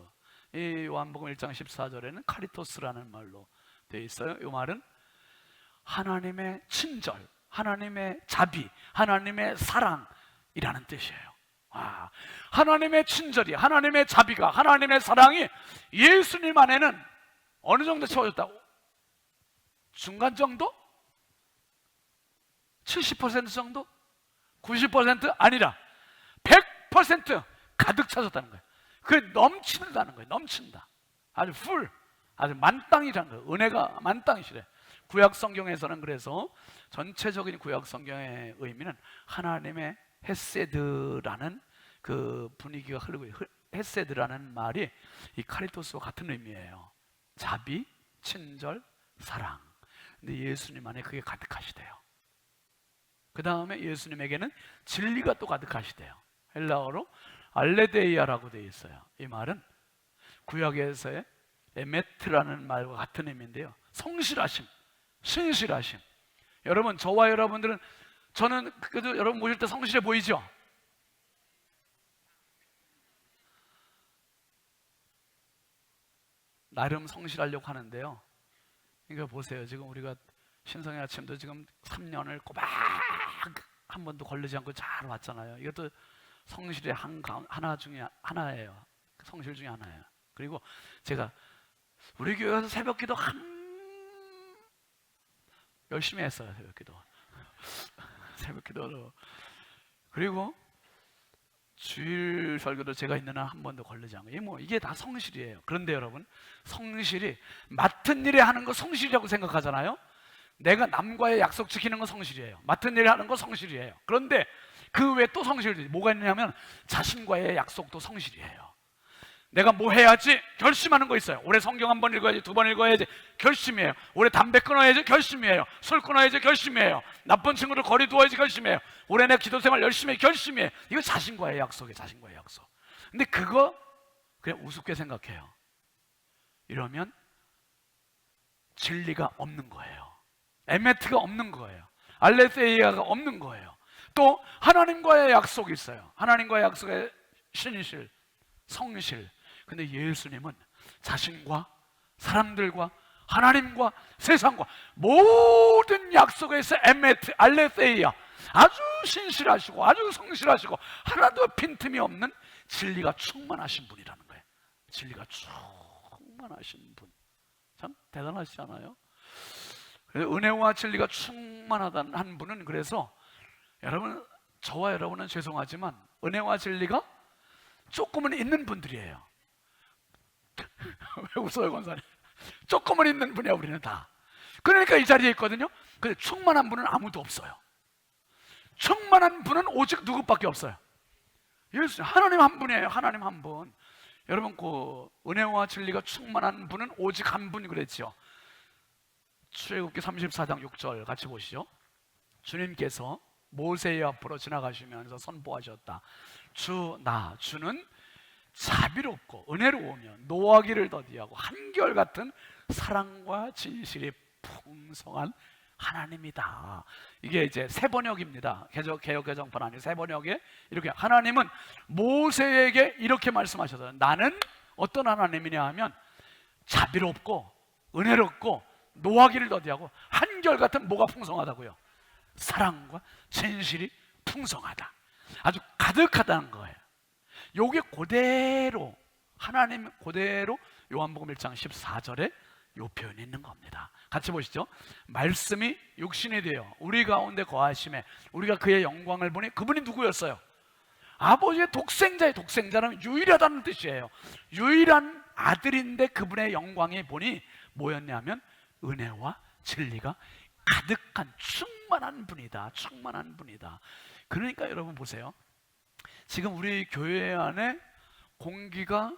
[SPEAKER 2] 이 요한복음 1장 14절에는 카리토스라는 말로 되어 있어요. 이 말은 하나님의 친절, 하나님의 자비, 하나님의 사랑이라는 뜻이에요. 하나님의 친절이, 하나님의 자비가, 하나님의 사랑이 예수님 안에는 어느 정도 채워졌다고? 중간 정도? 70% 정도? 90% 아니라 100% 가득 차졌다는 거예요. 그게 넘친다는 거예요. 넘친다. 아주 풀, 아주 만땅이라는 거예요. 은혜가 만땅이시래. 구약 성경에서는 그래서 전체적인 구약 성경의 의미는 하나님의 헤세드라는 그 분위기가 흐르고 있어요. 헤세드라는 말이 이 카리토스와 같은 의미예요. 자비, 친절, 사랑. 근데 예수님 안에 그게 가득하시대요. 그 다음에 예수님에게는 진리가 또 가득하시대요. 헬라어로 알레데이아라고 되어 있어요. 이 말은 구약에서의 에메트라는 말과 같은 의미인데요. 성실하심, 신실하심. 여러분, 저와 여러분들은, 저는 그래도 여러분 모실 때 성실해 보이죠? 나름 성실하려고 하는데요. 그러니까 보세요. 지금 우리가 신성의 아침도 지금 3년을 꼬박 한 번도 걸리지 않고 잘 왔잖아요. 이것도 성실의 하나 중에 하나예요. 성실 중에 하나예요. 그리고 제가 우리 교회 가서 새벽 기도 열심히 했어요. 새벽 기도. 새벽 기도로. 그리고 주일 설교도 제가 있는 한 한 번도 걸리지 않고, 이게 다 성실이에요. 그런데 여러분, 성실이 맡은 일에 하는 거 성실이라고 생각하잖아요. 내가 남과의 약속 지키는 건 성실이에요. 맡은 일에 하는 거 성실이에요. 그런데 그 외에 또 성실이 뭐가 있냐면 자신과의 약속도 성실이에요. 내가 뭐 해야지 결심하는 거 있어요. 올해 성경 한 번 읽어야지, 두 번 읽어야지, 결심이에요. 올해 담배 끊어야지, 결심이에요. 술 끊어야지, 결심이에요. 나쁜 친구를 거리 두어야지, 결심이에요. 올해 내 기도 생활 열심히 해, 결심이에요. 이거 자신과의 약속이에요. 자신과의 약속. 근데 그거 그냥 우습게 생각해요. 이러면 진리가 없는 거예요. 에메트가 없는 거예요. 알레세이아가 없는 거예요. 또 하나님과의 약속이 있어요. 하나님과의 약속의 신실, 성실. 근데 예수님은 자신과 사람들과 하나님과 세상과 모든 약속에서 에메트, 알레세이아, 아주 신실하시고 아주 성실하시고 하나도 빈틈이 없는 진리가 충만하신 분이라는 거예요. 진리가 충만하신 분. 참 대단하시지 않아요? 은혜와 진리가 충만하다는 한 분은, 그래서 여러분, 저와 여러분은 죄송하지만 은혜와 진리가 조금은 있는 분들이에요. 왜 웃어요, 권사님? 조금은 있는 분이야, 우리는 다. 그러니까 이 자리에 있거든요. 근데 충만한 분은 아무도 없어요. 충만한 분은 오직 누구밖에 없어요? 예수, 하나님 한 분이에요. 하나님 한 분. 여러분, 그 은혜와 진리가 충만한 분은 오직 한 분 그랬죠. 출애굽기 34장 6절 같이 보시죠. 주님께서 모세의 앞으로 지나가시면서 선포하셨다. 주는 자비롭고 은혜로우며 노하기를 더디하고 한결같은 사랑과 진실이 풍성한 하나님이다. 이게 이제 새 번역입니다. 개역 개정판 아니고 새 번역에 이렇게, 하나님은 모세에게 이렇게 말씀하셨어요. 나는 어떤 하나님이냐 하면 자비롭고 은혜롭고 노하기를 더디하고 한결같은 뭐가 풍성하다고요? 사랑과 진실이 풍성하다. 아주 가득하다는 거예요. 요게 그대로, 하나님 그대로 요한복음 1장 14절에 요 표현이 있는 겁니다. 같이 보시죠. 말씀이 육신이 되어 우리 가운데 거하심에 우리가 그의 영광을 보니, 그분이 누구였어요? 아버지의 독생자의, 독생자는 유일하다는 뜻이에요. 유일한 아들인데 그분의 영광이 보니 뭐였냐면 은혜와 진리가 가득한 충만한 분이다. 충만한 분이다. 그러니까 여러분 보세요. 지금 우리 교회 안에 공기가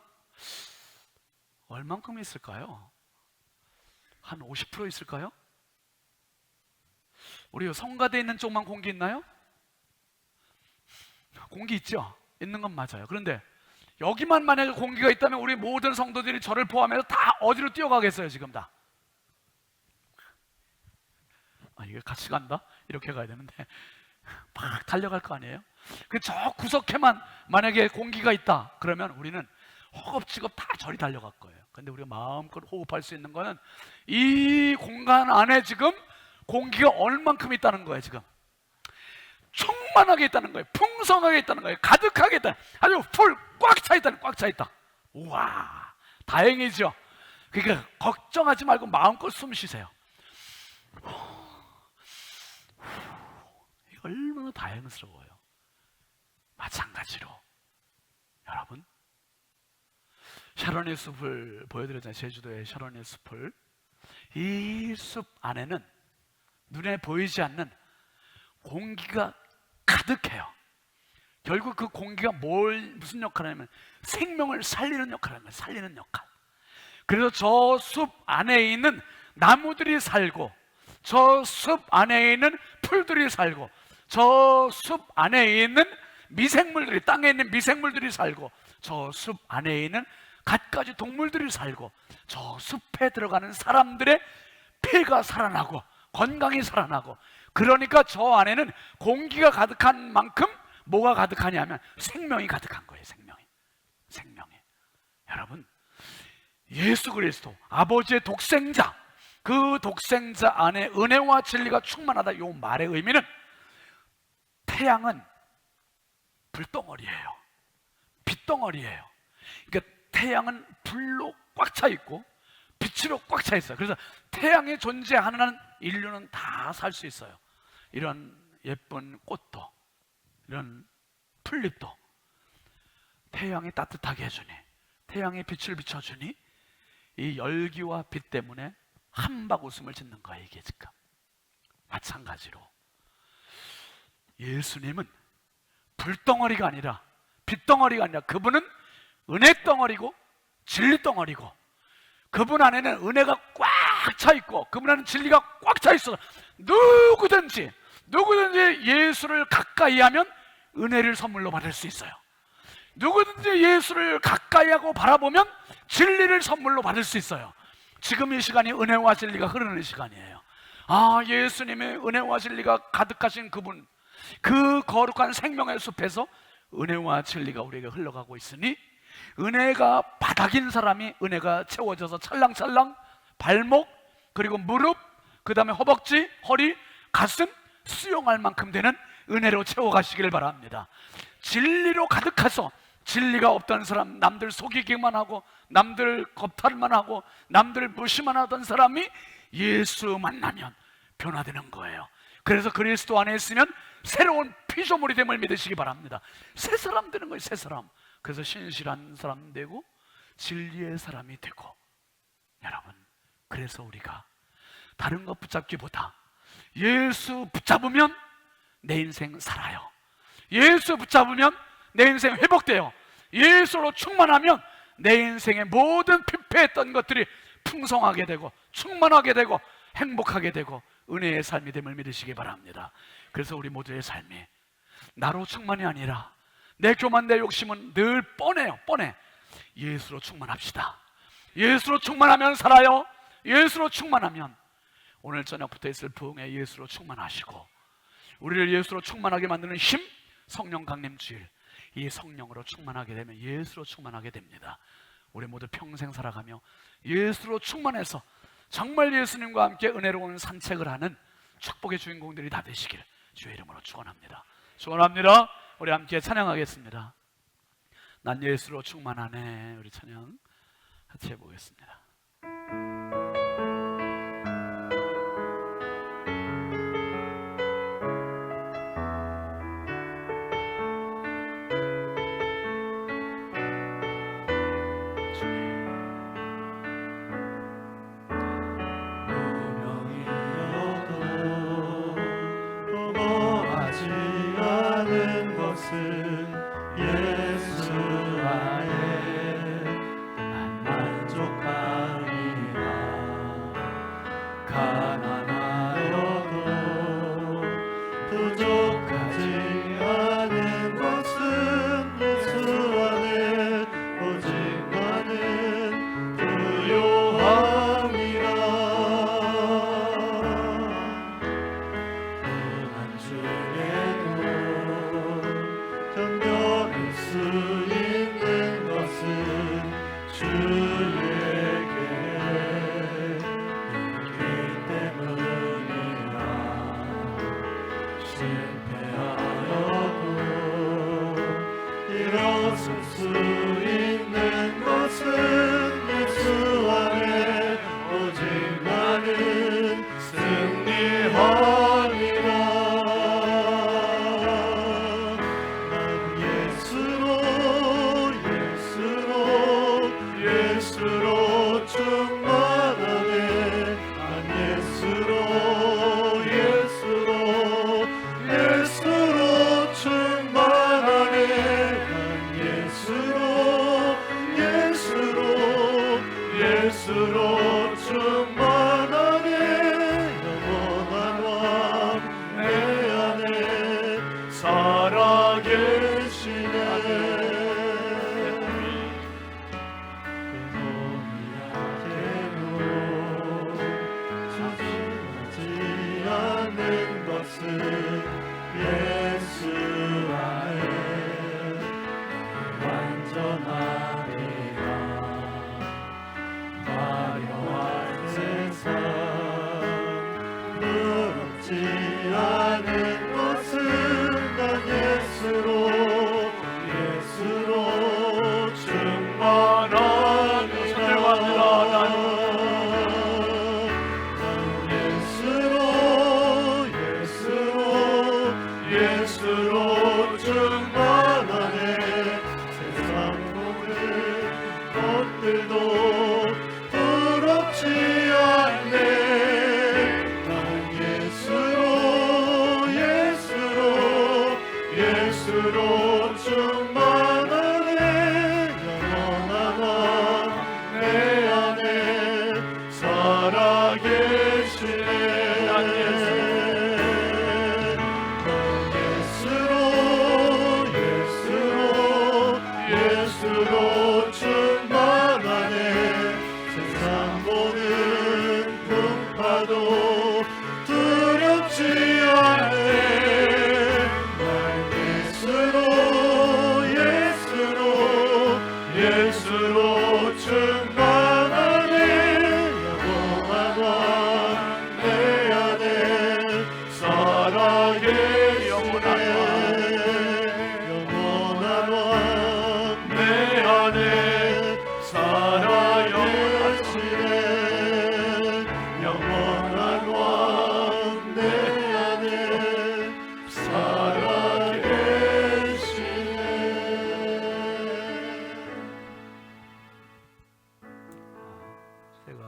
[SPEAKER 2] 얼만큼 있을까요? 한 50% 있을까요? 우리 성가대에 있는 쪽만 공기 있나요? 공기 있죠? 있는 건 맞아요. 그런데 여기만 만약에 공기가 있다면 우리 모든 성도들이 저를 포함해서 다 어디로 뛰어가겠어요? 지금 다. 이게 같이 간다? 이렇게 가야 되는데 막 달려갈 거 아니에요? 그 저 구석에만 만약에 공기가 있다 그러면 우리는 허겁지겁 다 저리 달려갈 거예요. 근데 우리가 마음껏 호흡할 수 있는 거는 이 공간 안에 지금 공기가 얼만큼 있다는 거예요. 지금 충만하게 있다는 거예요. 풍성하게 있다는 거예요. 가득하게 있다. 아주 풀 꽉 차 있다는, 꽉 차 있다. 우와, 다행이죠. 그러니까 걱정하지 말고 마음껏 숨 쉬세요. 이거 얼마나 다행스러워요. 마찬가지로 여러분, 샤론의 숲을 보여드렸잖아요. 제주도의 샤론의 숲을. 이 숲 안에는 눈에 보이지 않는 공기가 가득해요. 결국 그 공기가 무슨 역할을 하냐면 생명을 살리는 역할을 하는 거예요. 살리는 역할. 그래서 저 숲 안에 있는 나무들이 살고, 저 숲 안에 있는 풀들이 살고, 저 숲 안에 있는 미생물들이, 땅에 있는 미생물들이 살고, 저 숲 안에 있는 갖가지 동물들이 살고, 저 숲에 들어가는 사람들의 피가 살아나고 건강이 살아나고, 그러니까 저 안에는 공기가 가득한 만큼 뭐가 가득하냐면 생명이 가득한 거예요. 생명이. 여러분, 예수 그리스도 아버지의 독생자, 그 독생자 안에 은혜와 진리가 충만하다. 이 말의 의미는 태양은 불덩어리예요. 빛덩어리예요. 그러니까 태양은 불로 꽉 차 있고 빛으로 꽉 차 있어요. 그래서 태양이 존재하는 한 인류는 다 살 수 있어요. 이런 예쁜 꽃도, 이런 풀잎도 태양이 따뜻하게 해주니, 태양이 빛을 비춰주니 이 열기와 빛 때문에 한박 웃음을 짓는 거예요. 이게 지금 마찬가지로 예수님은 불덩어리가 아니라, 빛덩어리가 아니라, 그분은 은혜덩어리고 진리덩어리고, 그분 안에는 은혜가 꽉 차 있고 그분 안에는 진리가 꽉 차 있어서 누구든지 예수를 가까이 하면 은혜를 선물로 받을 수 있어요. 누구든지 예수를 가까이 하고 바라보면 진리를 선물로 받을 수 있어요. 지금 이 시간이 은혜와 진리가 흐르는 시간이에요. 아, 예수님의 은혜와 진리가 가득하신 그분, 그 거룩한 생명의 숲에서 은혜와 진리가 우리에게 흘러가고 있으니, 은혜가 바닥인 사람이 은혜가 채워져서 찰랑찰랑 발목, 그리고 무릎, 그 다음에 허벅지, 허리, 가슴 수용할 만큼 되는 은혜로 채워가시길 바랍니다. 진리로 가득해서 진리가 없던 사람, 남들 속이기만 하고 남들 겁탈만 하고 남들 무시만 하던 사람이 예수 만나면 변화되는 거예요. 그래서 그리스도 안에 있으면 새로운 피조물이 됨을 믿으시기 바랍니다. 새 사람 되는 거예요. 새 사람. 그래서 신실한 사람 되고 진리의 사람이 되고. 여러분, 그래서 우리가 다른 것 붙잡기보다 예수 붙잡으면 내 인생 살아요. 예수 붙잡으면 내 인생 회복돼요. 예수로 충만하면 내 인생의 모든 피폐했던 것들이 풍성하게 되고 충만하게 되고 행복하게 되고 은혜의 삶이 됨을 믿으시기 바랍니다. 그래서 우리 모두의 삶이 나로 충만이 아니라, 내 교만, 내 욕심은 늘 뻔해요. 뻔해. 예수로 충만합시다. 예수로 충만하면 살아요. 예수로 충만하면 오늘 저녁부터 있을 부흥에 예수로 충만하시고, 우리를 예수로 충만하게 만드는 힘, 성령 강림 주일, 이 성령으로 충만하게 되면 예수로 충만하게 됩니다. 우리 모두 평생 살아가며 예수로 충만해서 정말 예수님과 함께 은혜로운 산책을 하는 축복의 주인공들이 다 되시길 주의 이름으로 축원합니다. 축원합니다. 우리 함께 찬양하겠습니다. 난 예수로 충만하네. 우리 찬양 같이 해보겠습니다.
[SPEAKER 1] 예수 안에 난 만족하리라. 가난하여도 부족하지 않은 것은 예수 안에 오직 나는 부요함이라. 고난 중에도 견뎌낼 수 있는 것은 주에게 있기 때문이라. 실패하여도 일어설 수 있는 것은 예수 안에 오직 나는 승리하리라. 난 예수로 충만하네. 난 예수로 충만하네. 난 예수로 충만하네. 영원한 왕 내 안에 살아계시네. 내 몸이 약해도 조심하지 않는 것은 예수 안에 완전하리라. 화려한 세상 부럽지 않은 것은 난 예수로 충만하니라. 난 예수로 충만하네. 세상 모든 것들도 부럽지 않네. 난 예수로 충만하네. 영원한 왕 내 안에 살아계시네. 난 예수로 충만하네. 세상 모든 풍파도 두렵지 않네. 난 예수로 충만하네. 영원한 왕 내 안에 살아계시네. 영원한 왕 내 안에 살아계시네. 영원한 왕 내 안에 살아계시네.
[SPEAKER 2] 제가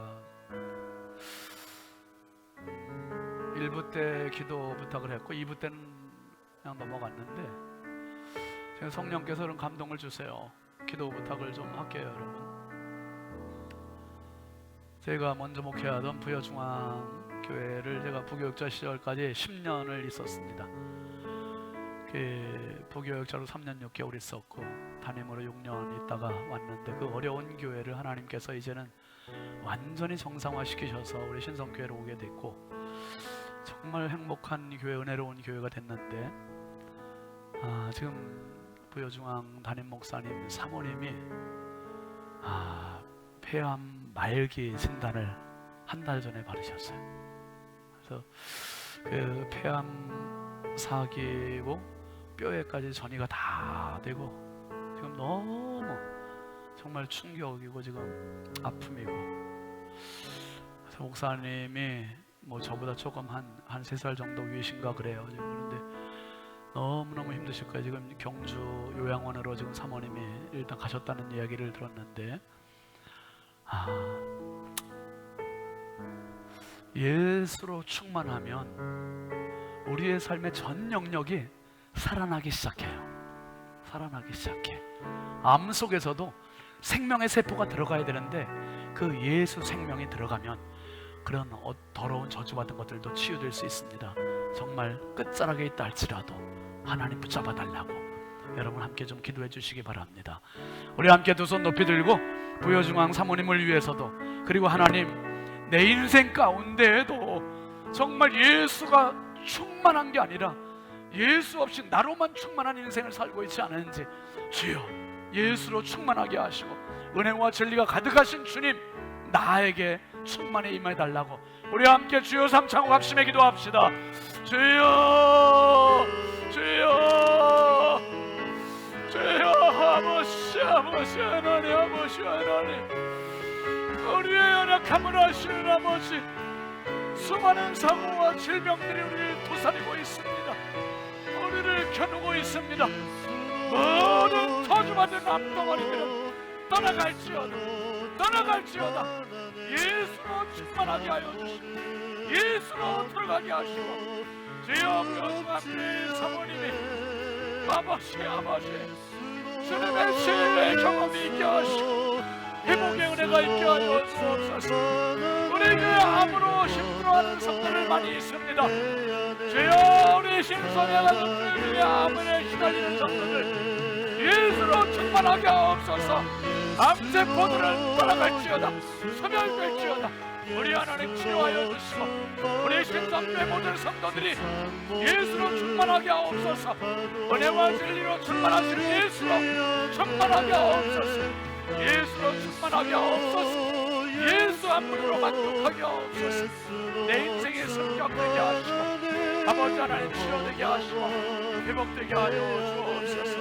[SPEAKER 2] 1부 때 기도 부탁을 했고 2부 때는 그냥 넘어갔는데 제가 성령께서 그런 감동을 주세요. 기도 부탁을 좀 할게요, 여러분. 제가 먼저 목회하던 부여중앙교회를 제가 부교육자 시절까지 10년을 있었습니다. 부교육자로 3년 6개월 있었고 담임으로 6년 있다가 왔는데 그 어려운 교회를 하나님께서 이제는 완전히 정상화시키셔서 우리 신성교회로 오게 됐고 정말 행복한 교회, 은혜로운 교회가 됐는데 지금 부여중앙 담임 목사님 사모님이 폐암 말기 진단을 한 달 전에 받으셨어요. 그래서 그 폐암 사기고 뼈에까지 전이가 다 되고 지금 너무 정말 충격이고 지금 아픔이고 그래서 목사님이 뭐 저보다 조금 한 3살 정도 위신가 그래요. 지금 그런데 너무너무 힘드실 거예요. 지금 경주 요양원으로 지금 사모님이 일단 가셨다는 이야기를 들었는데 예수로 충만하면 우리의 삶의 전 영역이 살아나기 시작해요. 살아나기 시작해. 암 속에서도 생명의 세포가 들어가야 되는데 그 예수 생명이 들어가면 그런 더러운 저주받은 것들도 치유될 수 있습니다. 정말 끝자락에 있다 할지라도 하나님 붙잡아 달라고 여러분 함께 좀 기도해 주시기 바랍니다. 우리 함께 두 손 높이 들고 부여중앙 사모님을 위해서도 그리고 하나님 내 인생 가운데에도 정말 예수가 충만한 게 아니라 예수 없이 나로만 충만한 인생을 살고 있지 않은지 주여 예수로 충만하게 하시고 은혜와 진리가 가득하신 주님, 나에게 충만히 임해달라고 우리 함께 주여 삼창고 합심해 기도합시다. 주여, 주여, 주여, 아버지, 아버지 하나님, 아버지 하나님, 우리의 연약함을 아시는 아버지, 수많은 사고와 질병들이 우리를 도사리고 있습니다. 우리를 겨누고 있습니다. 모든 저주받은 암덩어리들은 떠나갈지어다, 떠나갈지어다. 예수로 충만하게 하여 주시고 예수로 들어가게 하시고, 주여 부여중학교의 사모님이 아버지, 아버지 주님의 신뢰의 경험이 있게 하시고 회복의 은혜가 있게 하여 주옵소서. 우리 교회 암으로 힘들어하는 성도들 많이 있습니다. 주여, 우리 신성의 가족들 암에 시달리는 성도들 예수로 충만하게 하옵소서. 암세포들은 떠나갈지어다, 소멸될지어다. 우리 하나님 치료하여 주시고, 우리 신성교회 모든 성도들이 예수로 충만하게 하옵소서. 은혜와 진리로 충만하신 예수로 충만하게 하옵소서. 예수로 충만하게 하옵소서. 예수 한 분으로 만족하게 하옵소서. 내 인생의 성격되게 하시고 아버지 하나님 치료되게 하시고 회복되게 하여 주옵소서.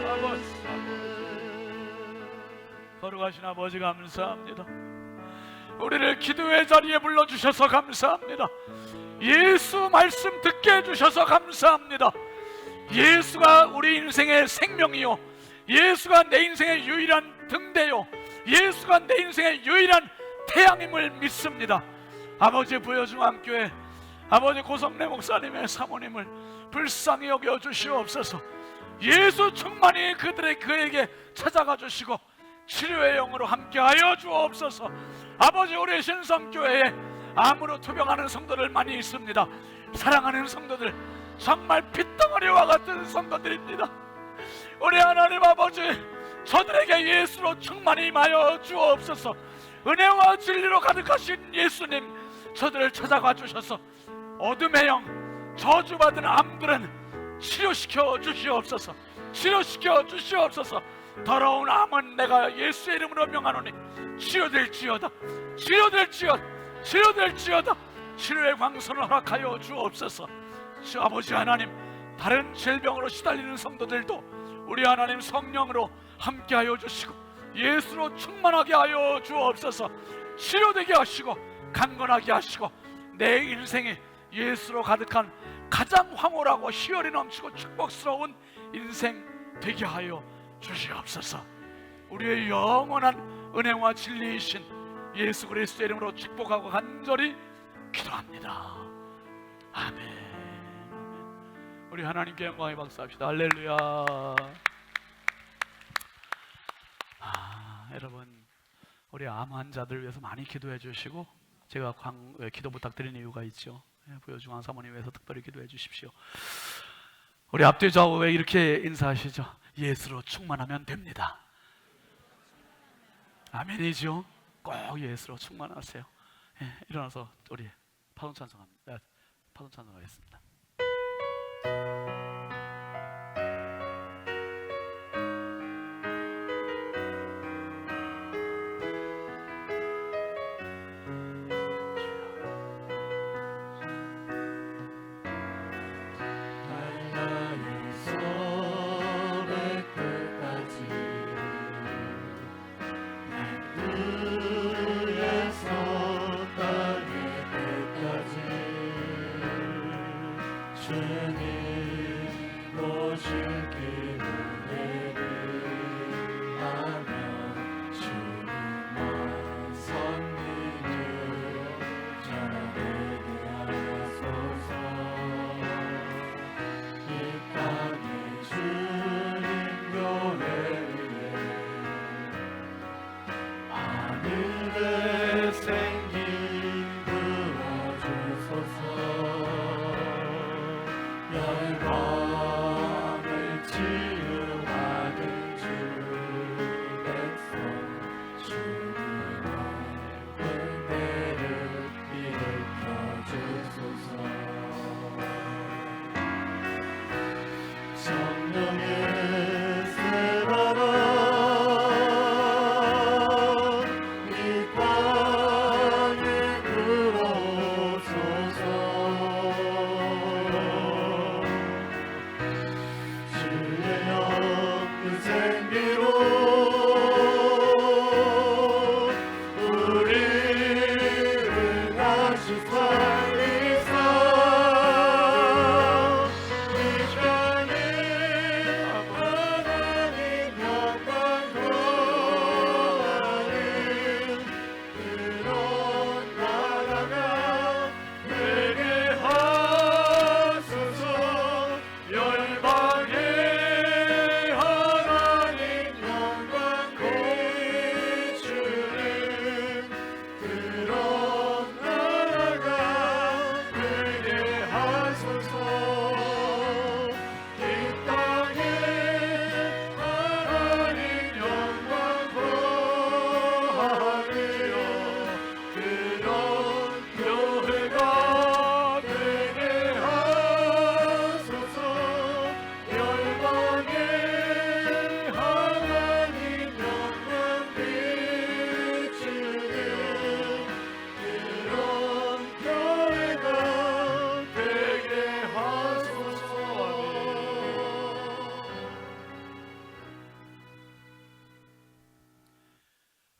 [SPEAKER 2] 아버지, 거룩하신 아버지 감사합니다. 우리를 기도의 자리에 불러주셔서 감사합니다. 예수 말씀 듣게 해주셔서 감사합니다. 예수가 우리 인생의 생명이요, 예수가 내 인생의 유일한 등대요, 예수가 내 인생의 유일한 태양임을 믿습니다. 아버지 부여중앙교회 아버지 고성래 목사님의 사모님을 불쌍히 여겨 주시옵소서. 예수 충만히 그에게 찾아가 주시고 치료의 영으로 함께하여 주옵소서. 아버지, 우리 신성교회에 암으로 투병하는 성도들 많이 있습니다. 사랑하는 성도들, 정말 핏덩어리와 같은 성도들입니다. 우리 하나님 아버지, 저들에게 예수로 충만히 임하여 주옵소서. 은혜와 진리로 가득하신 예수님, 저들을 찾아가 주셔서 어둠의 영, 저주받은 암들은 치료시켜 주시옵소서. 치료시켜 주시옵소서. 더러운 암은 내가 예수의 이름으로 명하노니 치료될지어다, 치료될지어다, 치료될지어다. 치료의 광선을 허락하여 주옵소서. 주 아버지 하나님, 다른 질병으로 시달리는 성도들도 우리 하나님 성령으로 함께하여 주시고 예수로 충만하게 하여 주옵소서. 치료되게 하시고 강건하게 하시고 내 인생에 예수로 가득한 가장 황홀하고 희열이 넘치고 축복스러운 인생 되게 하여 주시옵소서. 우리의 영원한 은혜와 진리이신 예수 그리스도의 이름으로 축복하고 간절히 기도합니다. 아멘. 우리 하나님께 영광의 박수합시다. 할렐루야. 여러분, 우리 암 환자들 위해서 많이 기도해 주시고, 제가 기도 부탁드리는 이유가 있죠. 부여중앙 사모님 위해서 특별히 기도해 주십시오. 우리 앞뒤 좌우에 이렇게 인사하시죠. 예수로 충만하면 됩니다. 아멘이죠. 꼭 예수로 충만하세요. 일어나서 우리 파동 찬송합니다. 파동 찬송하겠습니다.
[SPEAKER 3] 성령의 새 바람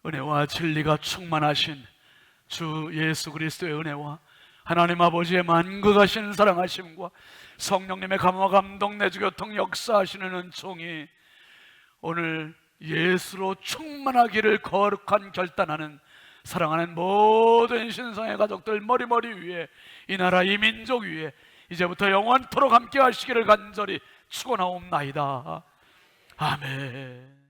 [SPEAKER 2] 은혜와 진리가 충만하신 주 예수 그리스도의 은혜와 하나님 아버지의 만극하신 사랑하심과 성령님의 감화 감동 내주 교통 역사하시는 은총이 오늘 예수로 충만하기를 거룩한 결단하는 사랑하는 모든 신성의 가족들 머리머리 위에, 이 나라 이 민족 위에 이제부터 영원토록 함께 하시기를 간절히 축원하옵나이다. 아멘.